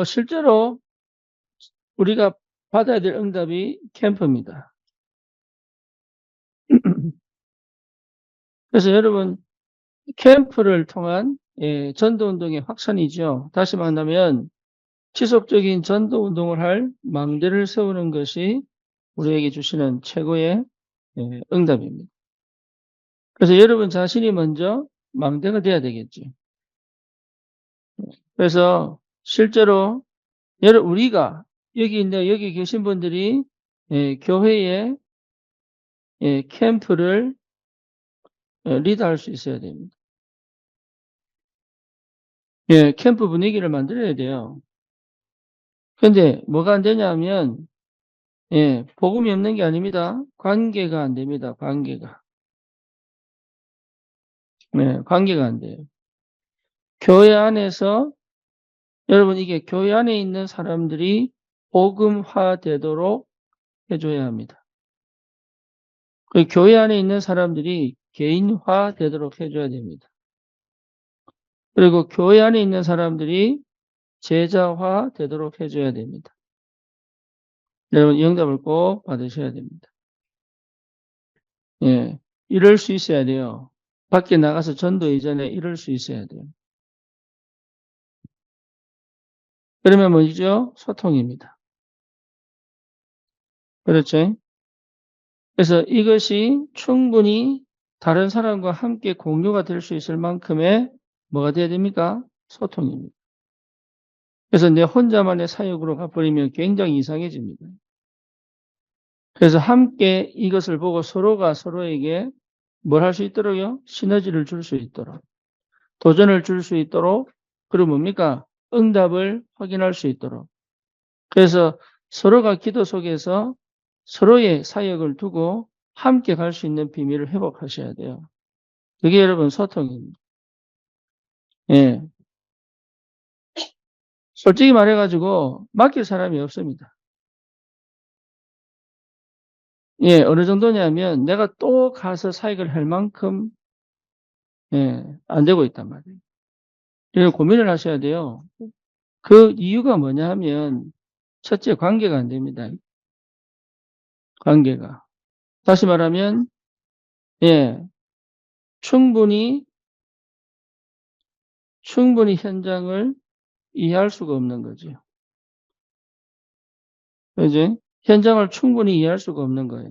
실제로 우리가 받아야 될 응답이 캠프입니다. 그래서 여러분, 캠프를 통한 전도운동의 확산이죠. 다시 말하면 지속적인 전도운동을 할 망대를 세우는 것이 우리에게 주시는 최고의 응답입니다. 그래서 여러분 자신이 먼저 망대가 돼야 되겠죠. 그래서 실제로 우리가 여기 계신 분들이 교회에 캠프를 리드할 수 있어야 됩니다. 캠프 분위기를 만들어야 돼요. 근데 뭐가 안 되냐면 복음이 없는 게 아닙니다. 관계가 안 됩니다. 관계가. 관계가 안 돼요. 교회 안에서 여러분 이게 교회 안에 있는 사람들이 복음화 되도록 해줘야 합니다. 그 교회 안에 있는 사람들이 개인화 되도록 해줘야 됩니다. 그리고 교회 안에 있는 사람들이 제자화 되도록 해줘야 됩니다. 여러분 이 응답을 꼭 받으셔야 됩니다. 이럴 수 있어야 돼요. 밖에 나가서 전도 이전에 이럴 수 있어야 돼요. 그러면 뭐죠? 소통입니다. 그렇죠? 그래서 이것이 충분히 다른 사람과 함께 공유가 될 수 있을 만큼의 뭐가 돼야 됩니까? 소통입니다. 그래서 내 혼자만의 사역으로 가버리면 굉장히 이상해집니다. 그래서 함께 이것을 보고 서로가 서로에게 뭘 할 수 있도록요? 시너지를 줄 수 있도록, 도전을 줄 수 있도록, 그리고 뭡니까? 응답을 확인할 수 있도록. 그래서 서로가 기도 속에서 서로의 사역을 두고 함께 갈 수 있는 비밀을 회복하셔야 돼요. 그게 여러분 소통입니다. 예. 솔직히 말해가지고 맡길 사람이 없습니다. 어느 정도냐면 내가 또 가서 사역을 할 만큼 안 되고 있단 말이에요. 이런 고민을 하셔야 돼요. 그 이유가 뭐냐 하면 첫째 관계가 안 됩니다. 관계가. 다시 말하면 예, 충분히 현장을 이해할 수가 없는 거죠. 그죠? 현장을 충분히 이해할 수가 없는 거예요.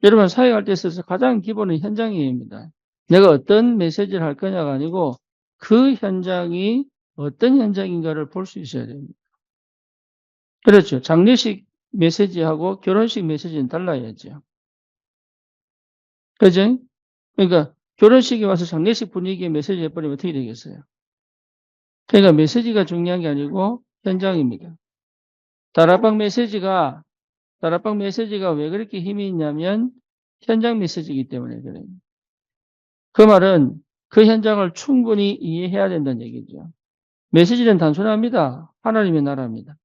여러분 사역할 때 있어서 가장 기본은 현장 이해입니다. 내가 어떤 메시지를 할 거냐가 아니고 그 현장이 어떤 현장인가를 볼 수 있어야 됩니다. 그렇죠. 장례식 메시지하고 결혼식 메시지는 달라야죠. 그죠? 그러니까 결혼식에 와서 장례식 분위기의 메시지 해버리면 어떻게 되겠어요? 그러니까 메시지가 중요한 게 아니고 현장입니다. 다락방 메시지가 왜 그렇게 힘이 있냐면 현장 메시지이기 때문에 그래요. 그 말은 그 현장을 충분히 이해해야 된다는 얘기죠. 메시지는 단순합니다. 하나님의 나라입니다.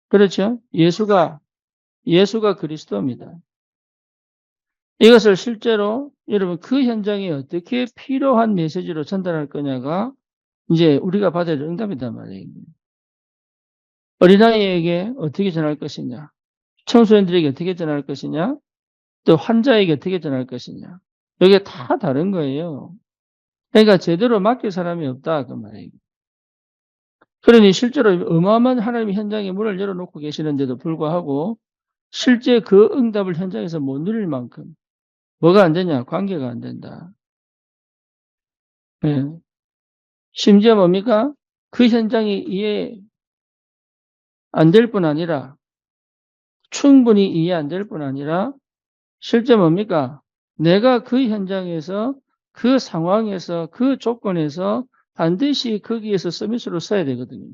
그렇죠? 예수가 그리스도입니다. 이것을 실제로 여러분 그 현장에 어떻게 필요한 메시지로 전달할 거냐가 이제 우리가 받아야 될 응답이단 말이에요. 어린아이에게 어떻게 전할 것이냐, 청소년들에게 어떻게 전할 것이냐, 또 환자에게 어떻게 전할 것이냐. 이게 다 다른 거예요. 그러니까 제대로 맡길 사람이 없다 그 말이에요. 그러니 실제로 어마어마한 하나님의 현장에 문을 열어놓고 계시는데도 불구하고 실제 그 응답을 현장에서 못 누릴 만큼 뭐가 안 되냐? 관계가 안 된다. 예. 심지어 뭡니까? 그 현장이 이해 안 될 뿐 아니라 충분히 이해 안 될 뿐 아니라 실제 뭡니까? 내가 그 현장에서 그 상황에서 그 조건에서 반드시 거기에서 서밋으로 서야 되거든요.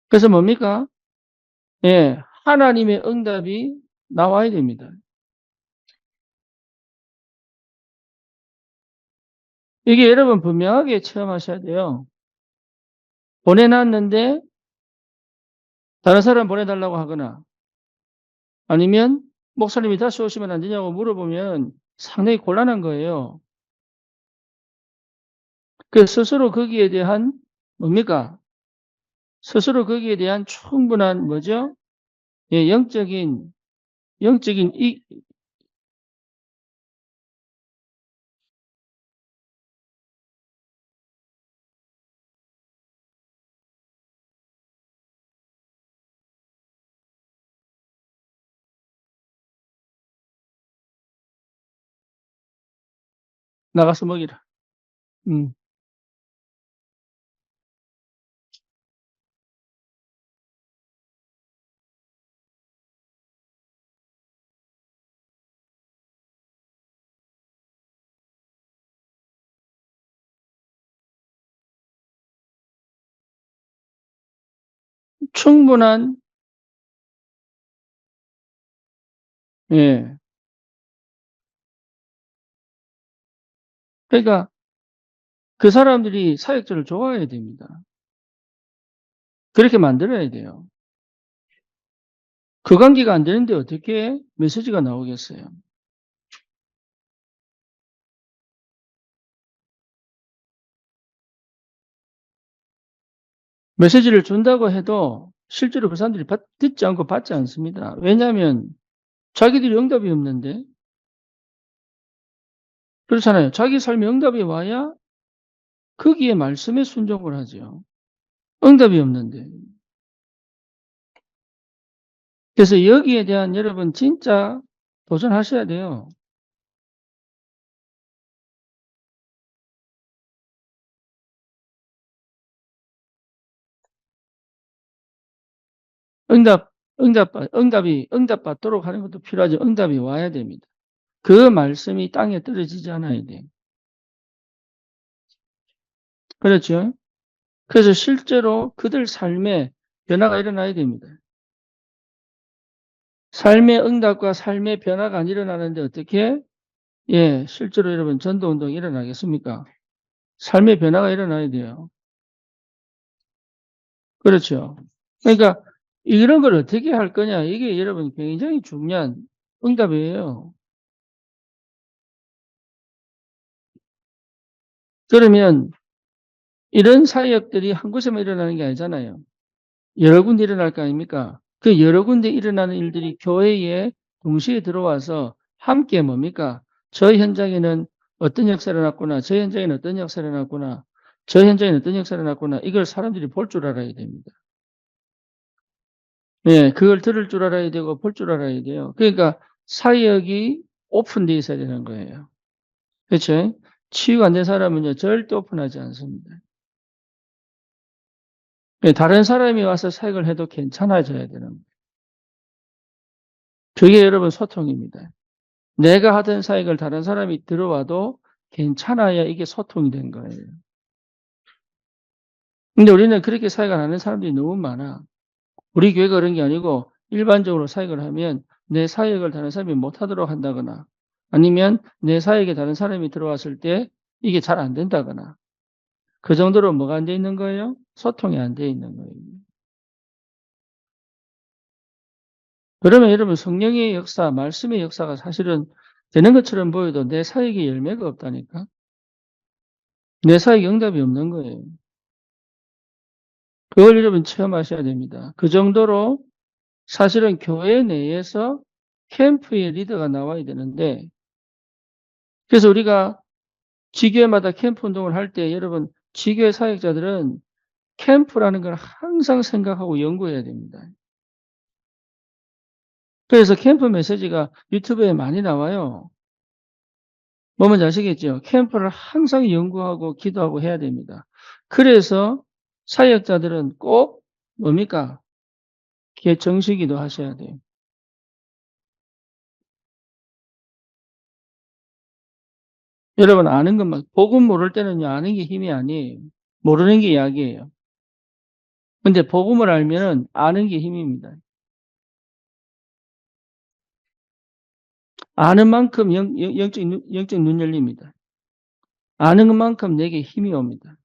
그래서 뭡니까? 하나님의 응답이 나와야 됩니다. 이게 여러분 분명하게 체험하셔야 돼요. 보내놨는데 다른 사람 보내달라고 하거나 아니면 목사님이 다시 오시면 안 되냐고 물어보면 상당히 곤란한 거예요. 그 스스로 거기에 대한 뭡니까? 스스로 거기에 대한 충분한 뭐죠? 예, 영적인 나가서 먹이라. 음. 충분한 예. 그러니까 그 사람들이 사역자를 좋아해야 됩니다. 그렇게 만들어야 돼요. 그 관계가 안 되는데 어떻게 메시지가 나오겠어요? 메시지를 준다고 해도 실제로 그 사람들이 듣지 않고 받지 않습니다. 왜냐하면 자기들이 응답이 없는데 그렇잖아요. 자기 삶에 응답이 와야 거기에 말씀에 순종을 하죠. 응답이 없는데. 그래서 여기에 대한 여러분 진짜 도전하셔야 돼요. 응답, 응답받도록 하는 것도 필요하죠. 응답이 와야 됩니다. 그 말씀이 땅에 떨어지지 않아야 돼요. 그렇죠? 그래서 실제로 그들 삶에 변화가 일어나야 됩니다. 삶의 응답과 삶의 변화가 안 일어나는데 어떻게? 예, 실제로 여러분 전도운동이 일어나겠습니까? 삶의 변화가 일어나야 돼요. 그렇죠. 그러니까 이런 걸 어떻게 할 거냐. 이게 여러분 굉장히 중요한 응답이에요. 그러면 이런 사역들이 한 곳에만 일어나는 게 아니잖아요. 여러 군데 일어날 거 아닙니까? 그 여러 군데 일어나는 일들이 교회에 동시에 들어와서 함께 뭡니까? 저 현장에는 어떤 역사를 났구나. 저 현장에는 어떤 역사를 났구나. 저 현장에는 어떤 역사를 났구나. 이걸 사람들이 볼 줄 알아야 됩니다. 예, 그걸 들을 줄 알아야 되고 볼 줄 알아야 돼요. 그러니까 사역이 오픈되어 있어야 되는 거예요. 그렇죠? 치유가 안 된 사람은요, 절대 오픈하지 않습니다. 예, 다른 사람이 와서 사역을 해도 괜찮아져야 되는 거예요. 그게 여러분 소통입니다. 내가 하던 사역을 다른 사람이 들어와도 괜찮아야 이게 소통이 된 거예요. 근데 우리는 그렇게 사역을 하는 사람들이 너무 많아. 우리 교회가 그런 게 아니고 일반적으로 사역을 하면 내 사역을 다른 사람이 못하도록 한다거나 아니면 내 사역에 다른 사람이 들어왔을 때 이게 잘 안 된다거나 그 정도로 뭐가 안 돼 있는 거예요? 소통이 안 돼 있는 거예요. 그러면 여러분 성령의 역사, 말씀의 역사가 사실은 되는 것처럼 보여도 내 사역에 열매가 없다니까? 내 사역에 응답이 없는 거예요. 그걸 여러분 체험하셔야 됩니다. 그 정도로 사실은 교회 내에서 캠프의 리더가 나와야 되는데 그래서 우리가 지교회마다 캠프 운동을 할 때 여러분 지교회 사역자들은 캠프라는 걸 항상 생각하고 연구해야 됩니다. 그래서 캠프 메시지가 유튜브에 많이 나와요. 뭐 뭔지 아시겠죠? 캠프를 항상 연구하고 기도하고 해야 됩니다. 그래서 사역자들은 꼭 뭡니까? 정시기도 하셔야 돼요. 여러분 아는 것만 복음 모를 때는요 아는 게 힘이 아니에요. 모르는 게 약이에요. 근데 복음을 알면은 아는 게 힘입니다. 아는 만큼 영적 눈 열립니다. 아는 것만큼 내게 힘이 옵니다.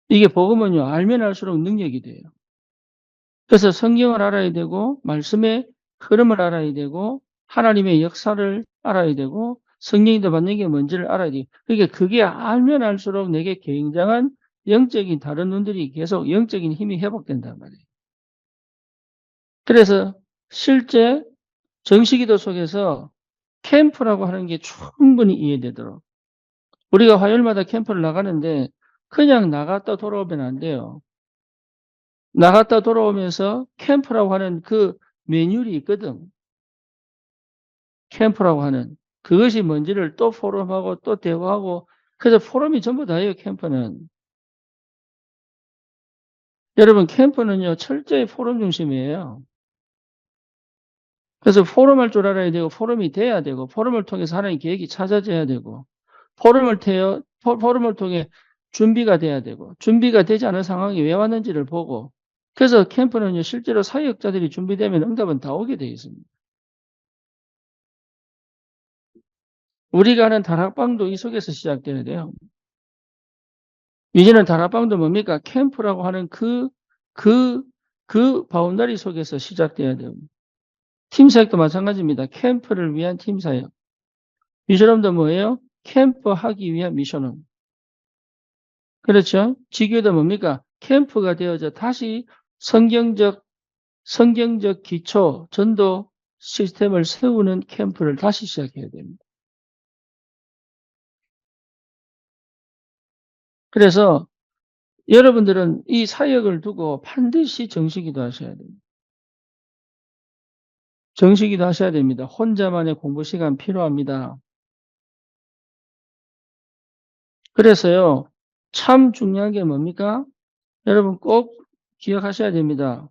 이게 복음은요 알면 알수록 능력이 돼요. 그래서 성경을 알아야 되고 말씀의 흐름을 알아야 되고 하나님의 역사를 알아야 되고 성령님도 받는 게 뭔지를 알아야 돼요. 그러니까 그게 알면 알수록 내게 굉장한 영적인 다른 눈들이 계속 영적인 힘이 회복된단 말이에요. 그래서 실제 정식기도 속에서 캠프라고 하는 게 충분히 이해되도록 우리가 화요일마다 캠프를 나가는데 그냥 나갔다 돌아오면 안 돼요. 나갔다 돌아오면서 캠프라고 하는 그 매뉴얼이 있거든. 캠프라고 하는 그것이 뭔지를 또 포럼하고 또 대화하고 그래서 포럼이 전부 다예요. 캠프는. 여러분 캠프는요 철저히 포럼 중심이에요. 그래서 포럼할 줄 알아야 되고 포럼이 돼야 되고 포럼을 통해서 하나님 계획이 찾아져야 되고 포럼을 통해 준비가 돼야 되고 준비가 되지 않은 상황이 왜 왔는지를 보고 그래서 캠프는요 실제로 사역자들이 준비되면 응답은 다 오게 되어 있습니다. 우리가 하는 다락방도 이 속에서 시작돼야 돼요. 이제는 다락방도 뭡니까? 캠프라고 하는 그 바운더리 속에서 시작돼야 돼요. 팀사역도 마찬가지입니다. 캠프를 위한 팀사역. 미션홈도 뭐예요? 캠프하기 위한 미션홈. 그렇죠? 지교도 뭡니까? 캠프가 되어져 다시 성경적 기초, 전도 시스템을 세우는 캠프를 다시 시작해야 됩니다. 그래서 여러분들은 이 사역을 두고 반드시 정식기도 하셔야 됩니다. 정식기도 하셔야 됩니다. 혼자만의 공부 시간 필요합니다. 그래서요, 참 중요한 게 뭡니까? 여러분 꼭 기억하셔야 됩니다.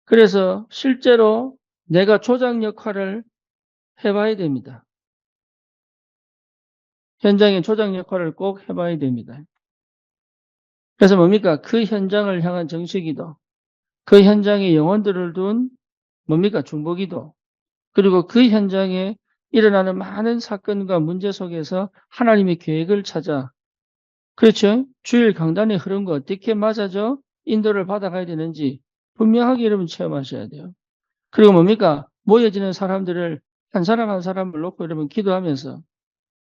그래서 실제로 내가 조장 역할을 해봐야 됩니다. 현장의 조장 역할을 꼭 해봐야 됩니다. 그래서 뭡니까? 그 현장을 향한 정식기도, 그 현장에 영혼들을 둔 뭡니까? 중보기도, 그리고 그 현장에 일어나는 많은 사건과 문제 속에서 하나님의 계획을 찾아, 그렇죠? 주일 강단의 흐름과 어떻게 맞아져 인도를 받아가야 되는지 분명하게 여러분 체험하셔야 돼요. 그리고 뭡니까? 모여지는 사람들을 한 사람 한 사람을 놓고 여러분 기도하면서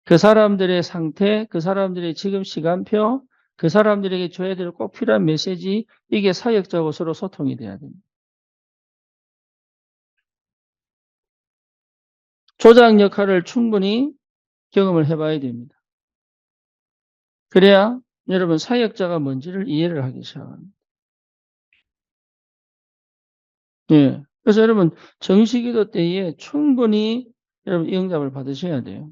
그 사람들의 상태, 그 사람들의 지금 시간표, 그 사람들에게 줘야 될 꼭 필요한 메시지, 이게 사역자하고 서로 소통이 돼야 됩니다. 조장 역할을 충분히 경험을 해봐야 됩니다. 그래야 여러분 사역자가 뭔지를 이해를 하기 시작합니다. 예. 그래서 여러분 정시기도 때에 충분히 여러분 이 응답을 받으셔야 돼요.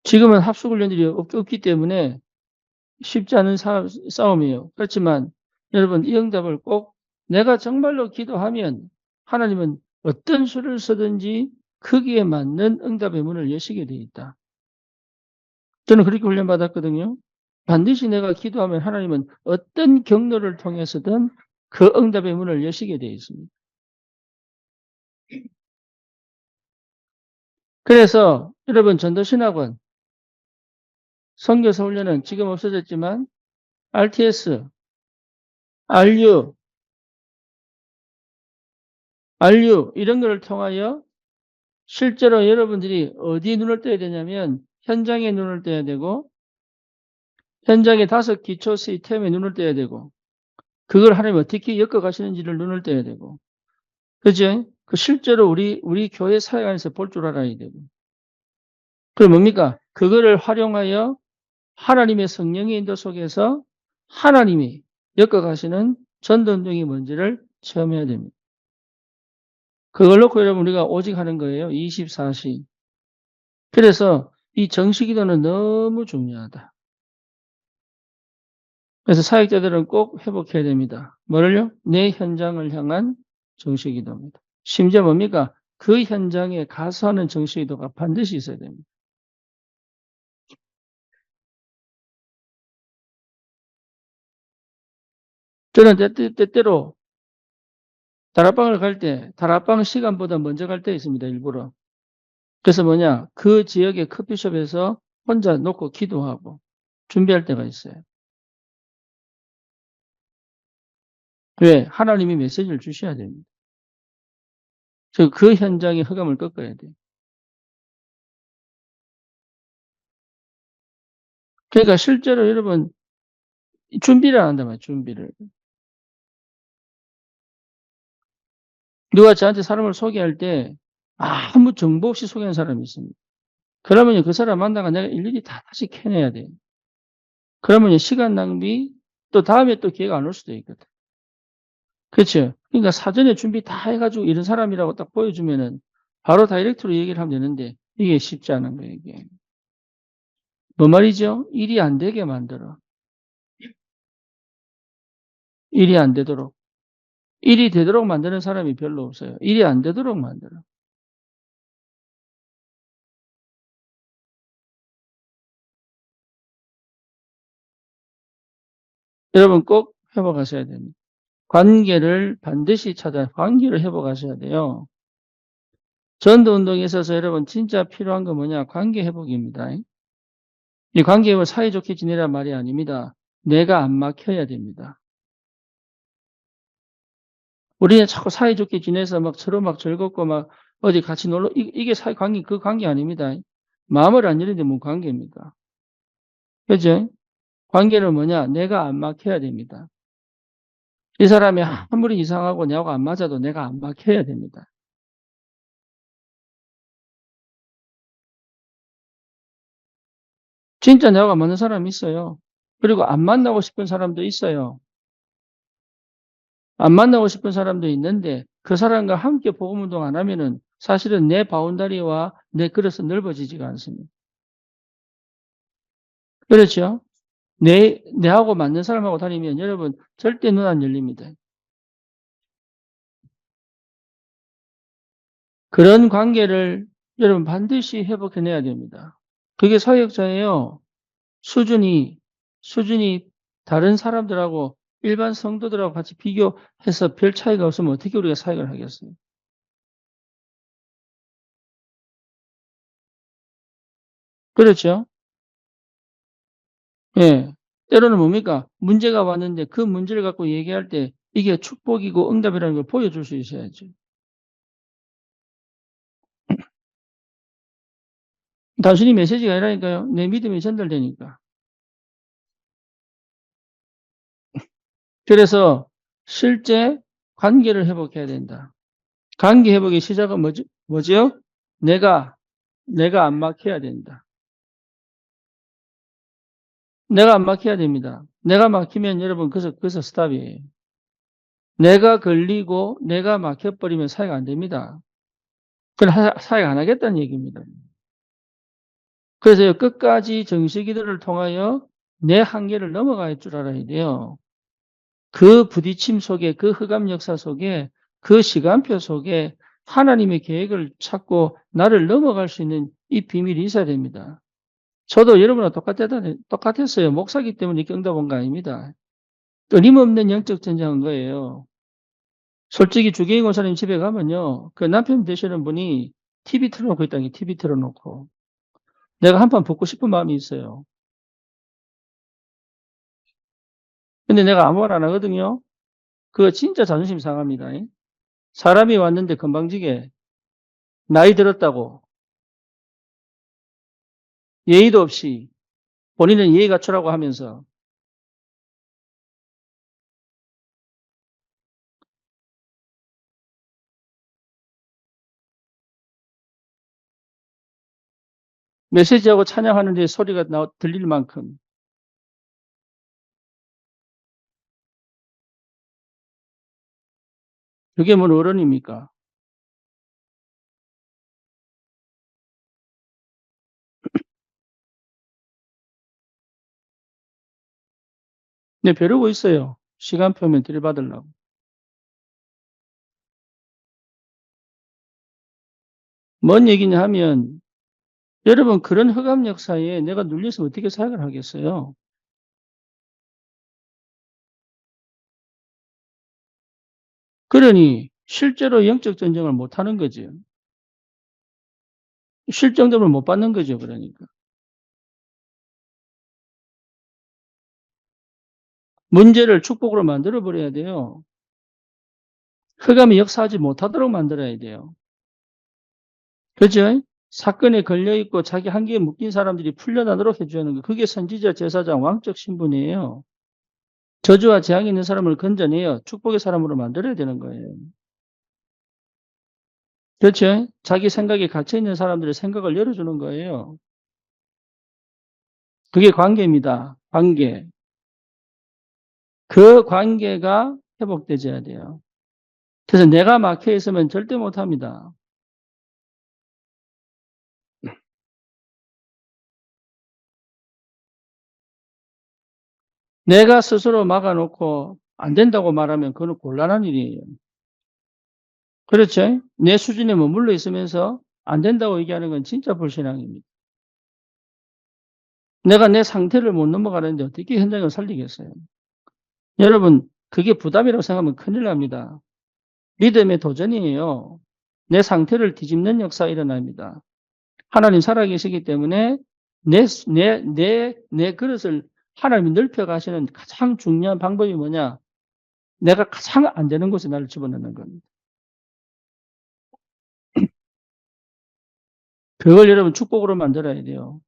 지금은 합숙훈련들이 없기 때문에 쉽지 않은 싸움이에요. 그렇지만 여러분 이 응답을 꼭 내가 정말로 기도하면 하나님은 어떤 수를 쓰든지 거기에 맞는 응답의 문을 여시게 되어 있다. 저는 그렇게 훈련받았거든요. 반드시 내가 기도하면 하나님은 어떤 경로를 통해서든 그 응답의 문을 여시게 되어 있습니다. 그래서 여러분 전도신학원 선교사 훈련은 지금 없어졌지만 RTS, RU, 이런 것을 통하여 실제로 여러분들이 어디에 눈을 떠야 되냐면 현장에 눈을 떠야 되고 현장의 5 기초 시스템에 눈을 떠야 되고 그걸 하나님 어떻게 엮어가시는지를 눈을 떠야 되고 그죠? 그 실제로 우리 교회 사역 안에서 볼 줄 알아야 되고 그럼 뭡니까? 그거를 활용하여 하나님의 성령의 인도 속에서 하나님이 엮어가시는 전도운동이 뭔지를 체험해야 됩니다. 그걸 놓고 여러분 우리가 오직 하는 거예요. 24시. 그래서 이 정식기도는 너무 중요하다. 그래서 사역자들은 꼭 회복해야 됩니다. 뭐를요? 내 현장을 향한 정식기도입니다. 심지어 뭡니까? 그 현장에 가서 하는 정식기도가 반드시 있어야 됩니다. 저는 때때로 다락방을 갈 때, 다락방 시간보다 먼저 갈 때 있습니다. 일부러. 그래서 뭐냐? 그 지역의 커피숍에서 혼자 놓고 기도하고 준비할 때가 있어요. 왜? 하나님이 메시지를 주셔야 됩니다. 그 현장의 흑암을 꺾어야 돼요. 그러니까 실제로 여러분 준비를 안 한단 말이에요. 준비를. 누가 저한테 사람을 소개할 때 아무 정보 없이 소개하는 사람이 있습니다. 그러면 그 사람 만나가 내가 일일이 다 다시 캐내야 돼요. 그러면 시간 낭비, 또 다음에 또 기회가 안 올 수도 있거든. 그렇죠? 그러니까 사전에 준비 다 해가지고 이런 사람이라고 딱 보여주면은 바로 다이렉트로 얘기를 하면 되는데 이게 쉽지 않은 거예요, 이게. 뭐 말이죠? 일이 안 되게 만들어. 일이 안 되도록. 일이 되도록 만드는 사람이 별로 없어요. 일이 안 되도록 만들어. 여러분 꼭 회복하셔야 됩니다. 관계를 반드시 관계를 회복하셔야 돼요. 전도 운동에 있어서 여러분 진짜 필요한 건 뭐냐? 관계 회복입니다. 이 관계 회복 사이좋게 지내란 말이 아닙니다. 내가 안 막혀야 됩니다. 우리는 자꾸 사이좋게 지내서 막 서로 막 즐겁고 막 어디 같이 놀러, 이게 관계, 그 관계 아닙니다. 마음을 안 열리는데 뭔 관계입니까? 그죠? 관계는 뭐냐? 내가 안 막혀야 됩니다. 이 사람이 아무리 이상하고 내하고 안 맞아도 내가 안 막혀야 됩니다. 진짜 내가 맞는 사람이 있어요. 그리고 안 만나고 싶은 사람도 있어요. 안 만나고 싶은 사람도 있는데 그 사람과 함께 복음 운동 안 하면은 사실은 내 바운다리와 내 그릇은 넓어지지가 않습니다. 그렇죠? 내하고 맞는 사람하고 다니면 여러분 절대 눈 안 열립니다. 그런 관계를 여러분 반드시 회복해내야 됩니다. 그게 사역자예요. 수준이, 수준이 다른 사람들하고 일반 성도들하고 같이 비교해서 별 차이가 없으면 어떻게 우리가 사역을 하겠어요? 그렇죠? 예. 때로는 뭡니까? 문제가 왔는데 그 문제를 갖고 얘기할 때 이게 축복이고 응답이라는 걸 보여줄 수 있어야죠. 단순히 메시지가 아니라니까요. 내 믿음이 전달되니까. 그래서 실제 관계를 회복해야 된다. 관계 회복의 시작은 뭐죠? 내가, 내가 안 막혀야 된다. 내가 안 막혀야 됩니다. 내가 막히면 여러분, 그래서 스탑이에요. 내가 걸리고 내가 막혀버리면 사역 안 됩니다. 그건 사역 안 하겠다는 얘기입니다. 그래서 끝까지 정식이들을 통하여 내 한계를 넘어갈 줄 알아야 돼요. 그 부딪힘 속에, 그 흑암 역사 속에, 그 시간표 속에 하나님의 계획을 찾고 나를 넘어갈 수 있는 이 비밀이 있어야 됩니다. 저도 여러분과 똑같았어요. 목사기 때문에 이렇게 응답한 거 아닙니다. 끊임없는 영적 전쟁한 거예요. 솔직히 주계인 권사님 집에 가면요. 그 남편 되시는 분이 TV 틀어놓고 있다니, TV 틀어놓고. 내가 한판 붙고 싶은 마음이 있어요. 근데 내가 아무 말 안 하거든요. 그거 진짜 자존심 상합니다. 사람이 왔는데 건방지게 나이 들었다고 예의도 없이 본인은 예의 갖추라고 하면서 메시지하고 찬양하는데 소리가 들릴 만큼 그게 뭔 어른입니까? 근데 벼르고 있어요. 시간표면 들이받으려고. 뭔 얘기냐 하면 여러분 그런 흑암 역사에 내가 눌려서 어떻게 사역을 하겠어요? 그러니 실제로 영적 전쟁을 못 하는 거죠. 실정점을 못 받는 거죠. 그러니까. 문제를 축복으로 만들어 버려야 돼요. 흑암이 역사하지 못하도록 만들어야 돼요. 그죠? 사건에 걸려있고 자기 한계에 묶인 사람들이 풀려나도록 해주는 거. 그게 선지자, 제사장, 왕적 신분이에요. 저주와 재앙이 있는 사람을 건져내어 축복의 사람으로 만들어야 되는 거예요. 그렇죠? 자기 생각에 갇혀있는 사람들의 생각을 열어주는 거예요. 그게 관계입니다. 관계. 그 관계가 회복되어야 돼요. 그래서 내가 막혀 있으면 절대 못합니다. 내가 스스로 막아놓고 안 된다고 말하면 그건 곤란한 일이에요. 그렇죠? 내 수준에 머물러 있으면서 안 된다고 얘기하는 건 진짜 불신앙입니다. 내가 내 상태를 못 넘어가는데 어떻게 현장을 살리겠어요? 여러분, 그게 부담이라고 생각하면 큰일 납니다. 믿음의 도전이에요. 내 상태를 뒤집는 역사가 일어납니다. 하나님 살아계시기 때문에 내 그릇을 하나님이 넓혀 가시는 가장 중요한 방법이 뭐냐? 내가 가장 안 되는 곳에 나를 집어넣는 겁니다. 그걸 여러분 축복으로 만들어야 돼요.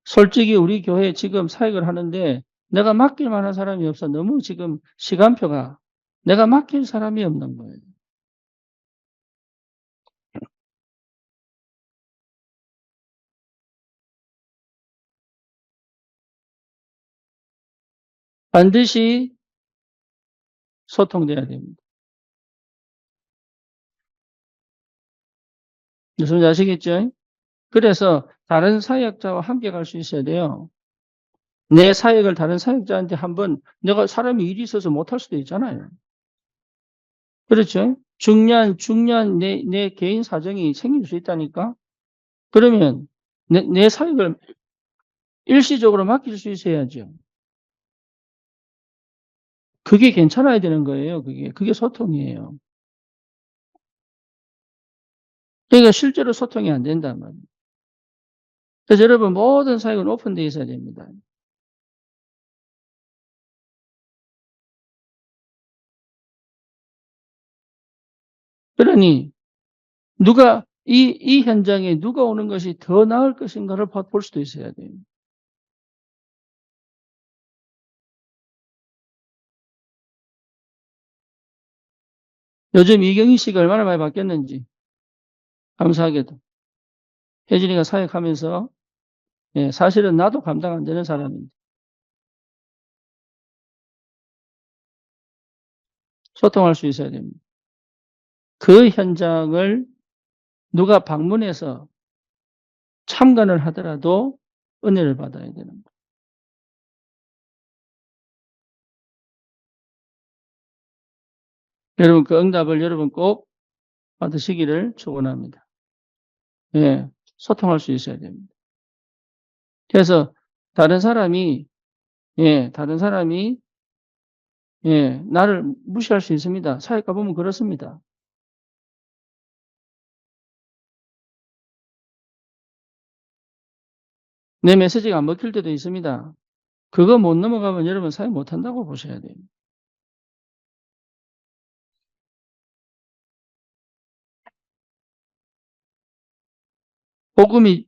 솔직히 우리 교회 지금 사역을 하는데 내가 맡길 만한 사람이 없어. 너무 지금 시간표가 내가 맡길 사람이 없는 거예요. 반드시 소통돼야 됩니다. 무슨 아시겠죠? 그래서 다른 사역자와 함께 갈 수 있어야 돼요. 내 사역을 다른 사역자한테 한번 내가 사람이 일이 있어서 못할 수도 있잖아요. 그렇죠? 중요한 내 개인 사정이 생길 수 있다니까? 그러면 내 사역을 일시적으로 맡길 수 있어야죠. 그게 괜찮아야 되는 거예요. 그게 소통이에요. 그러니까 실제로 소통이 안 된단 말이에요. 그래서 여러분 모든 사역은 오픈되어 있어야 됩니다. 그러니 이 현장에 누가 오는 것이 더 나을 것인가를 볼 수도 있어야 돼요. 요즘 이경희 씨가 얼마나 많이 바뀌었는지 감사하게도 혜진이가 사역하면서 사실은 나도 감당 안 되는 사람인데 소통할 수 있어야 됩니다. 그 현장을 누가 방문해서 참관을 하더라도 은혜를 받아야 되는 거예요. 여러분 그 응답을 여러분 꼭 받으시기를 축원합니다. 예, 소통할 수 있어야 됩니다. 그래서 다른 사람이 다른 사람이 나를 무시할 수 있습니다. 사회 가보면 그렇습니다. 내 메시지가 안 먹힐 때도 있습니다. 그거 못 넘어가면 여러분 사회 못한다고 보셔야 돼요.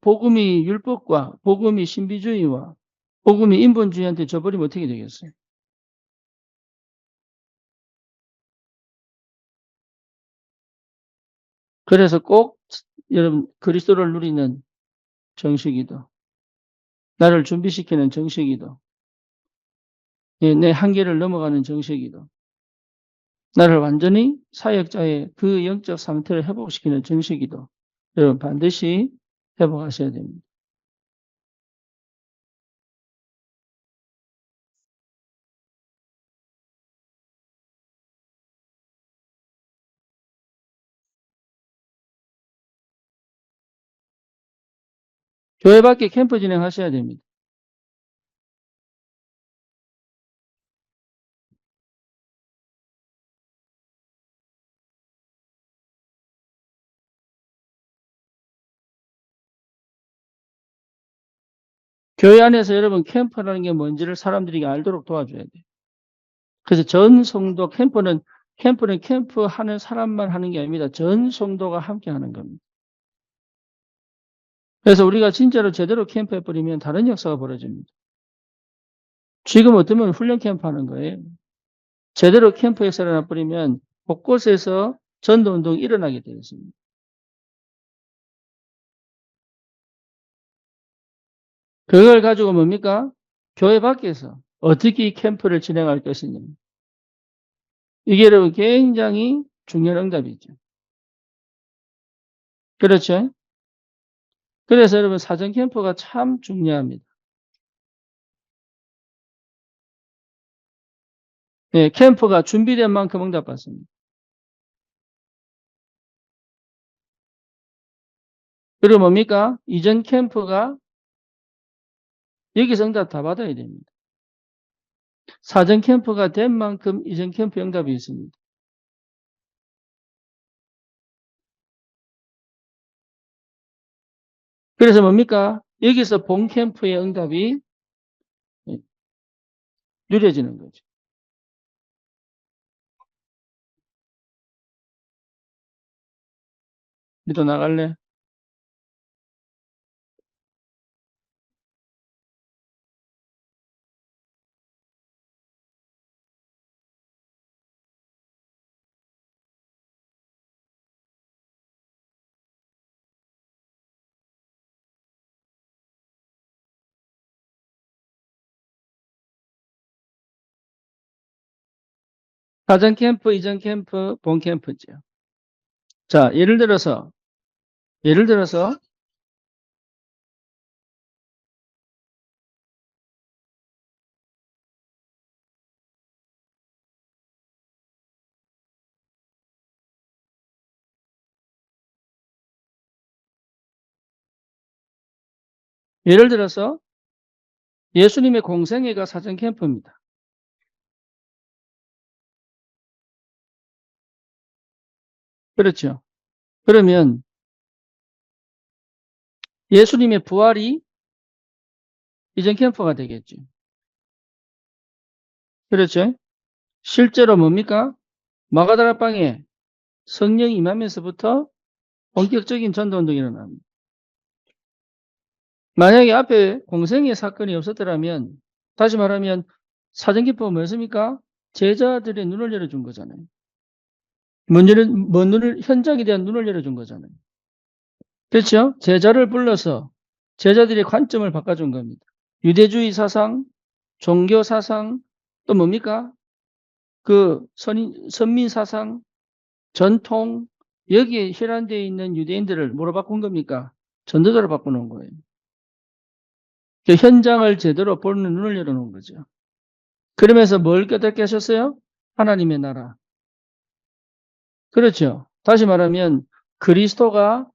복음이 율법과 복음이 신비주의와 복음이 인본주의한테 져버리면 어떻게 되겠어요? 그래서 꼭 여러분 그리스도를 누리는 정식이도 나를 준비시키는 정식이도 내 한계를 넘어가는 정식이도 나를 완전히 사역자의 그 영적 상태를 회복시키는 정식이도 여러분 반드시 회복하셔야 됩니다. 교회 밖에 캠프 진행하셔야 됩니다. 교회 안에서 여러분 캠프라는 게 뭔지를 사람들이 알도록 도와줘야 돼요. 그래서 전 성도 캠프는 캠프는 캠프하는 사람만 하는 게 아닙니다. 전 성도가 함께 하는 겁니다. 그래서 우리가 진짜로 제대로 캠프해버리면 다른 역사가 벌어집니다. 지금 어쩌면 훈련 캠프 하는 거예요. 제대로 캠프 역사를 놔버리면 곳곳에서 전도운동이 일어나게 되어 있습니다. 그걸 가지고 뭡니까? 교회 밖에서 어떻게 이 캠프를 진행할 것이냐. 이게 여러분 굉장히 중요한 응답이죠. 그렇죠? 그래서 여러분 사전 캠프가 참 중요합니다. 네, 캠프가 준비된 만큼 응답받습니다. 그리고 뭡니까? 이전 캠프가 여기서 응답 다 받아야 됩니다. 사전 캠프가 된 만큼 이전 캠프 응답이 있습니다. 그래서 뭡니까? 여기서 본 캠프의 응답이 누려지는 거죠. 니도 나갈래? 사전 캠프, 이전 캠프, 본 캠프죠. 자, 예를 들어서, 예를 들어서 예수님의 공생애가 사전 캠프입니다. 그렇죠. 그러면 예수님의 부활이 이전 캠프가 되겠죠. 그렇죠. 실제로 뭡니까? 마가다락방에 성령이 임하면서부터 본격적인 전도운동이 일어납니다. 만약에 앞에 공생의 사건이 없었더라면, 다시 말하면 사전 캠프가 뭐였습니까? 제자들의 눈을 열어준 거잖아요. 먼 눈을, 현장에 대한 눈을 열어준 거잖아요. 그렇죠? 제자를 불러서 제자들의 관점을 바꿔준 겁니다. 유대주의 사상, 종교 사상, 또 뭡니까? 그 선민 사상, 전통, 여기에 혈안되어 있는 유대인들을 뭐로 바꾼 겁니까? 전도자로 바꾸는 거예요. 그 현장을 제대로 보는 눈을 열어놓은 거죠. 그러면서 뭘 깨닫게 하셨어요? 하나님의 나라. 그렇죠. 다시 말하면 그리스도가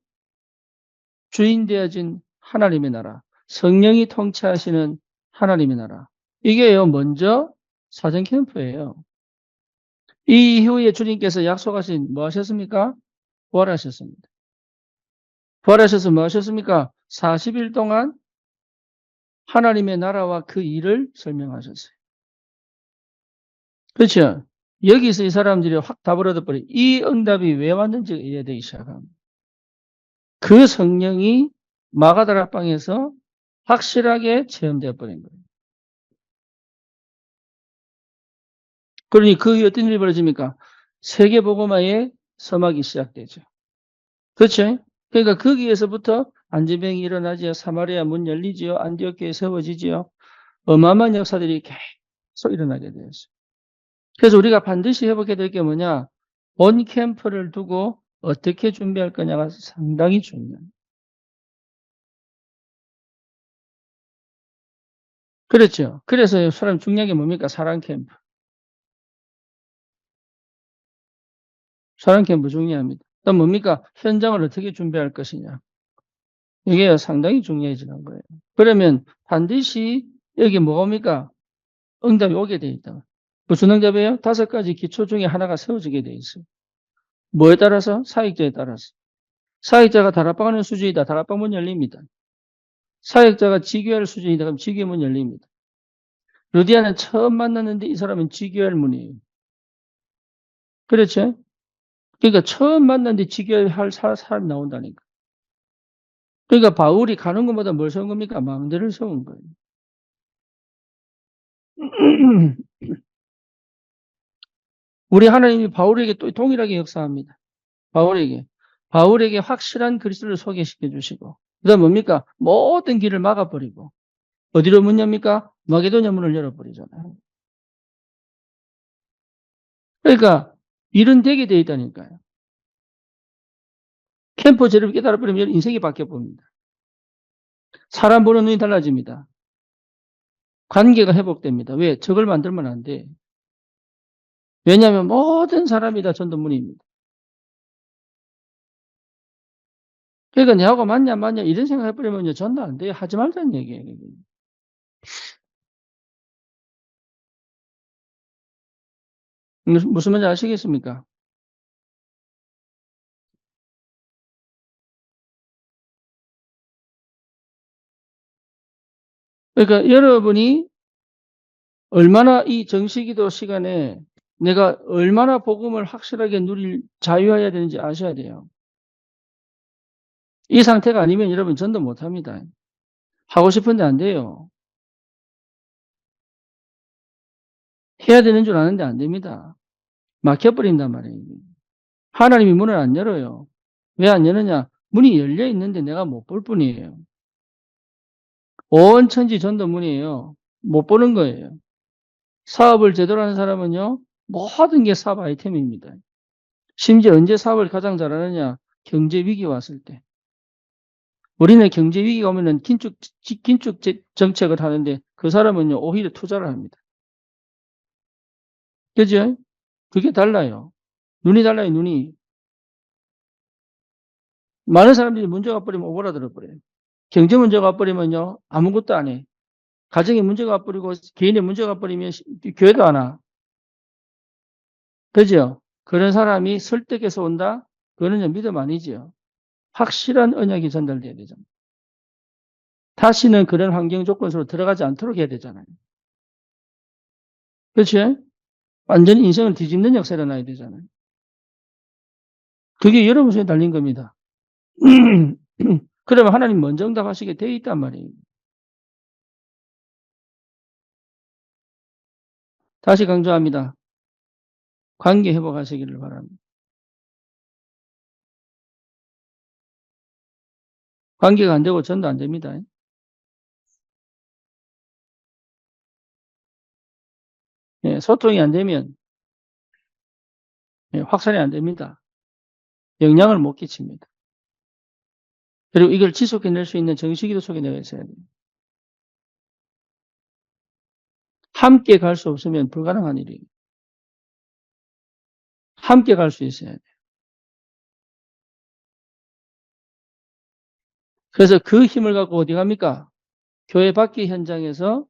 주인 되어진 하나님의 나라. 성령이 통치하시는 하나님의 나라. 이게요, 먼저 사전 캠프예요. 이 이후에 주님께서 약속하신 뭐 하셨습니까? 부활하셨습니다. 부활하셔서 뭐 하셨습니까? 40일 동안 하나님의 나라와 그 일을 설명하셨어요. 그렇죠? 여기서 이 사람들이 확 답을 얻어버려. 이 응답이 왜 왔는지 이해되기 시작합니다. 그 성령이 마가다락방에서 확실하게 체험되어 버린 거예요. 그러니 그 후에 어떤 일이 벌어집니까? 세계복음화의 서막이 시작되죠. 그렇죠? 그러니까 거기에서부터 안진병이 일어나지요. 사마리아 문 열리지요. 안디옥교회 세워지지요. 어마어마한 역사들이 계속 일어나게 되었어요. 그래서 우리가 반드시 회복해야 될 게 뭐냐? 본 캠프를 두고 어떻게 준비할 거냐가 상당히 중요해요. 그렇죠. 그래서 사람 중요한 게 뭡니까? 사랑 캠프. 사랑 캠프 중요합니다. 또 뭡니까? 현장을 어떻게 준비할 것이냐. 이게 상당히 중요해지는 거예요. 그러면 반드시 여기 뭐가 옵니까? 응답이 오게 돼 있다. 무슨 응답이에요? 5가지 기초 중에 하나가 세워지게 돼 있어요. 뭐에 따라서? 사역자에 따라서. 사역자가 다락방하는 수준이다. 다락방 문 열립니다. 사역자가 지교할 수준이다. 그럼 지교 문 열립니다. 루디아는 처음 만났는데 이 사람은 지교할 문이에요. 그렇죠? 그러니까 처음 만났는데 지교할 사람이 나온다니까. 그러니까 바울이 가는 것보다 뭘 세운 겁니까? 망대를 세운 거예요. 우리 하나님이 바울에게 또 동일하게 역사합니다. 바울에게 확실한 그리스도를 소개시켜 주시고, 그 다음 뭡니까? 모든 길을 막아버리고, 어디로 문 엽니까? 마게도냐 문을 열어버리잖아요. 그러니까, 일은 되게 돼 있다니까요. 캠프 제를 깨달아버리면 인생이 바뀌어봅니다. 사람 보는 눈이 달라집니다. 관계가 회복됩니다. 왜? 적을 만들면 안 돼. 왜냐하면 모든 사람이 다 전도문입니다. 그러니까 내하고 맞냐 안 맞냐 이런 생각 해버리면 전도 안 돼요. 하지 말자는 얘기예요. 무슨 말인지 아시겠습니까? 그러니까 여러분이 얼마나 이 정시기도 시간에 내가 얼마나 복음을 확실하게 누릴 자유해야 되는지 아셔야 돼요. 이 상태가 아니면 여러분 전도 못합니다. 하고 싶은데 안 돼요. 해야 되는 줄 아는데 안 됩니다. 막혀버린단 말이에요. 하나님이 문을 안 열어요. 왜 안 여느냐? 문이 열려 있는데 내가 못 볼 뿐이에요. 온 천지 전도 문이에요. 못 보는 거예요. 사업을 제대로 하는 사람은요, 모든 게 사업 아이템입니다. 심지어 언제 사업을 가장 잘하느냐? 경제 위기 왔을 때. 우리는 경제 위기가 오면은 긴축 정책을 하는데 그 사람은요, 오히려 투자를 합니다. 그죠? 그게 달라요. 눈이 달라요, 눈이. 많은 사람들이 문제가 버리면 오그라들어 버려요. 경제 문제가 버리면요, 아무것도 안 해. 가정에 문제가 버리고 개인의 문제가 버리면 교회도 안 와. 그죠? 그런 사람이 설득해서 온다? 그거는 믿음 아니죠. 확실한 언약이 전달돼야 되잖아요. 다시는 그런 환경 조건 속으로 들어가지 않도록 해야 되잖아요. 그렇지? 완전히 인생을 뒤집는 역사가 일어나야 되잖아요. 그게 여러분 손에 달린 겁니다. 그러면 하나님 먼저 응답하시게 돼 있단 말이에요. 다시 강조합니다. 관계 회복하시기를 바랍니다. 관계가 안 되고 전도 안 됩니다. 예, 소통이 안 되면 확산이 안 됩니다. 영향을 못 끼칩니다. 그리고 이걸 지속해낼 수 있는 정식기도 속에 내가 있어야 돼요. 함께 갈 수 없으면 불가능한 일이에요. 함께 갈 수 있어야 돼요. 그래서 그 힘을 갖고 어디 갑니까? 교회 밖의 현장에서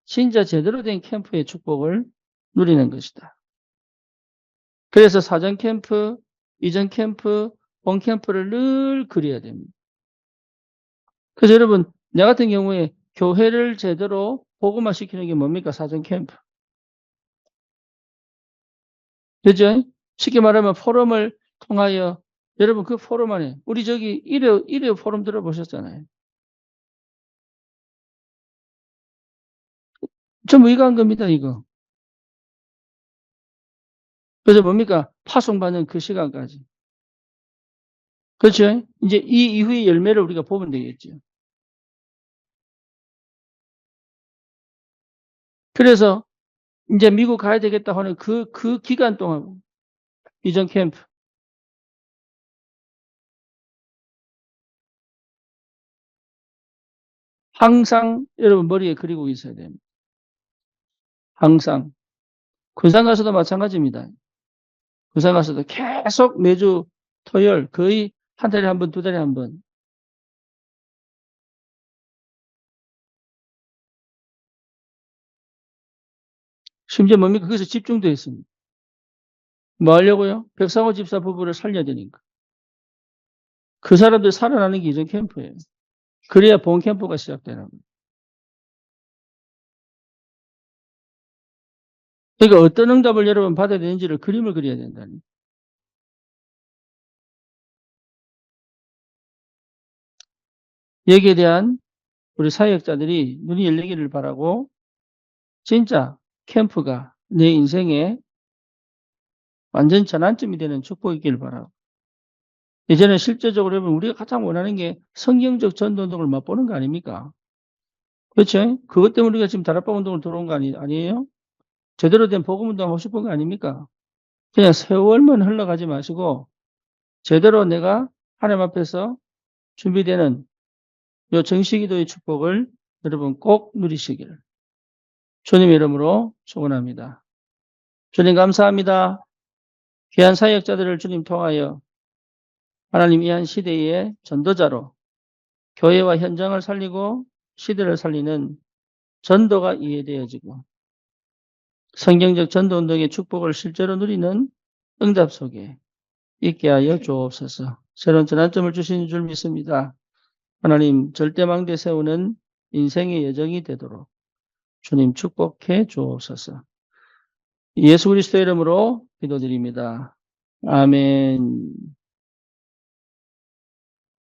진짜 제대로 된 캠프의 축복을 누리는 것이다. 그래서 사전 캠프, 이전 캠프, 본 캠프를 늘 그려야 됩니다. 그래서 여러분, 나 같은 경우에 교회를 제대로 복음화 시키는 게 뭡니까? 사전 캠프. 그죠? 쉽게 말하면 포럼을 통하여 여러분 그 포럼 안에 우리 저기 일회 포럼 들어보셨잖아요. 전부 이거 한 겁니다, 이거. 그래서 뭡니까? 파송받는 그 시간까지. 그렇죠? 이제 이 이후의 열매를 우리가 보면 되겠죠. 그래서 이제 미국 가야 되겠다 하는 그 기간 동안 이전 캠프. 항상 여러분 머리에 그리고 있어야 됩니다. 항상. 군산 가서도 마찬가지입니다. 군산 가서도 계속 매주 토요일 거의 한 달에 한 번, 두 달에 한 번. 심지어 뭡니까? 거기서 집중도 했습니다. 뭐 하려고요? 백상호 집사 부부를 살려야 되니까. 그 사람들 살아나는 게 이전 캠프예요. 그래야 본 캠프가 시작되는 거예요. 그러니까 어떤 응답을 여러분 받아야 되는지를 그림을 그려야 된다니. 여기에 대한 우리 사역자들이 눈이 열리기를 바라고 진짜 캠프가 내 인생에 완전 전환점이 되는 축복이길 바라고. 이제는 실제적으로 여러분 우리가 가장 원하는 게 성경적 전도운동을 맛보는 거 아닙니까? 그렇죠? 그것 때문에 우리가 지금 다락방 운동을 들어온 거 아니에요? 제대로 된 복음 운동 하고 싶은 거 아닙니까? 그냥 세월만 흘러가지 마시고 제대로 내가 하나님 앞에서 준비되는 요 정식기도의 축복을 여러분 꼭 누리시기를 주님 이름으로 축원합니다. 주님 감사합니다. 귀한 사역자들을 주님 통하여 하나님 이 한 시대의 전도자로 교회와 현장을 살리고 시대를 살리는 전도가 이해되어지고 성경적 전도운동의 축복을 실제로 누리는 응답 속에 있게 하여 주옵소서. 새로운 전환점을 주시는 줄 믿습니다. 하나님 절대망대 세우는 인생의 여정이 되도록 주님 축복해 주옵소서. 예수 그리스도 이름으로 기도드립니다. 아멘.